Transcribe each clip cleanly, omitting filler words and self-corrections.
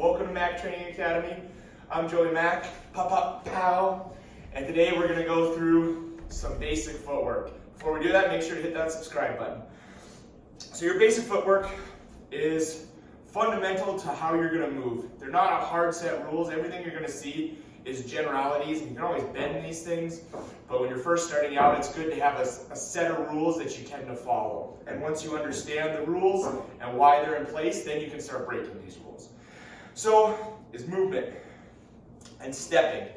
Welcome to Mack Training Academy. I'm Joey Mack, pow, and today we're going to go through some basic footwork. Before we do that, make sure to hit that subscribe button. So your basic footwork is fundamental to how you're going to move. They're not a hard set rules. Everything you're going to see is generalities, and you can always bend these things, but when you're first starting out, it's good to have a set of rules that you tend to follow. And once you understand the rules and why they're in place, then you can start breaking these rules. So, is movement and stepping.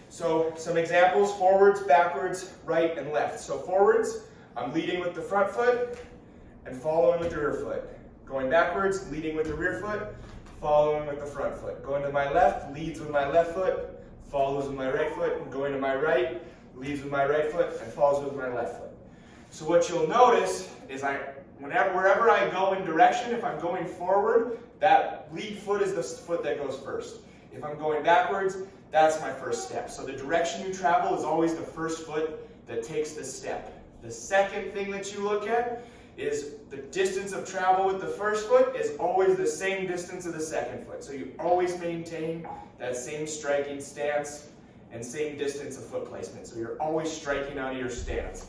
So, some examples: forwards, backwards, right, and left. So forwards, I'm leading with the front foot and following with the rear foot. Going backwards, leading with the rear foot, following with the front foot. Going to my left, leads with my left foot, follows with my right foot, and going to my right, leads with my right foot, and follows with my left foot. So what you'll notice is wherever I go in direction, if I'm going forward, that lead foot is the foot that goes first. If I'm going backwards, that's my first step. So the direction you travel is always the first foot that takes the step. The second thing that you look at is the distance of travel with the first foot is always the same distance of the second foot. So you always maintain that same striking stance and same distance of foot placement. So you're always striking out of your stance.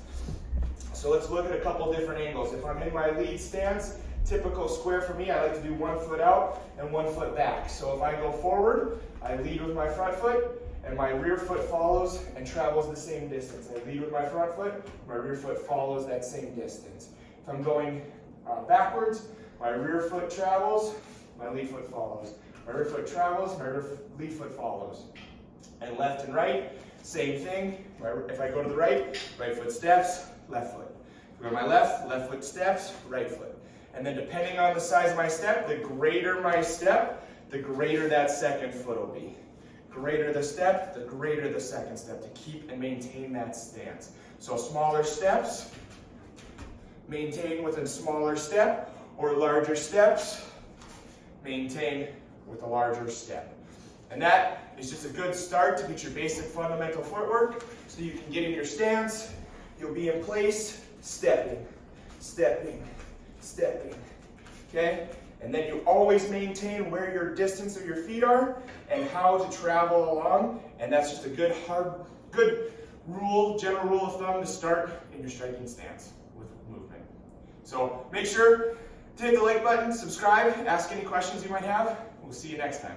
So let's look at a couple different angles. If I'm in my lead stance, typical square for me, I like to do 1 foot out and 1 foot back. So if I go forward, I lead with my front foot, and my rear foot follows and travels the same distance. I lead with my front foot, my rear foot follows that same distance. If I'm going backwards, my rear foot travels, my lead foot follows. My rear foot travels, my lead foot follows. And left and right, same thing. If I go to the right, right foot steps, left foot. If I go to my left, left foot steps, right foot. And then depending on the size of my step, the greater my step, the greater that second foot will be. Greater the step, the greater the second step, to keep and maintain that stance. So smaller steps, maintain with a smaller step, or larger steps, maintain with a larger step. And that is just a good start to get your basic fundamental footwork, so you can get in your stance, you'll be in place, stepping, stepping, stepping, okay? And then you always maintain where your distance of your feet are and how to travel along, and that's just a good rule, general rule of thumb to start in your striking stance with movement. So make sure to hit the like button, subscribe, ask any questions you might have. We'll see you next time.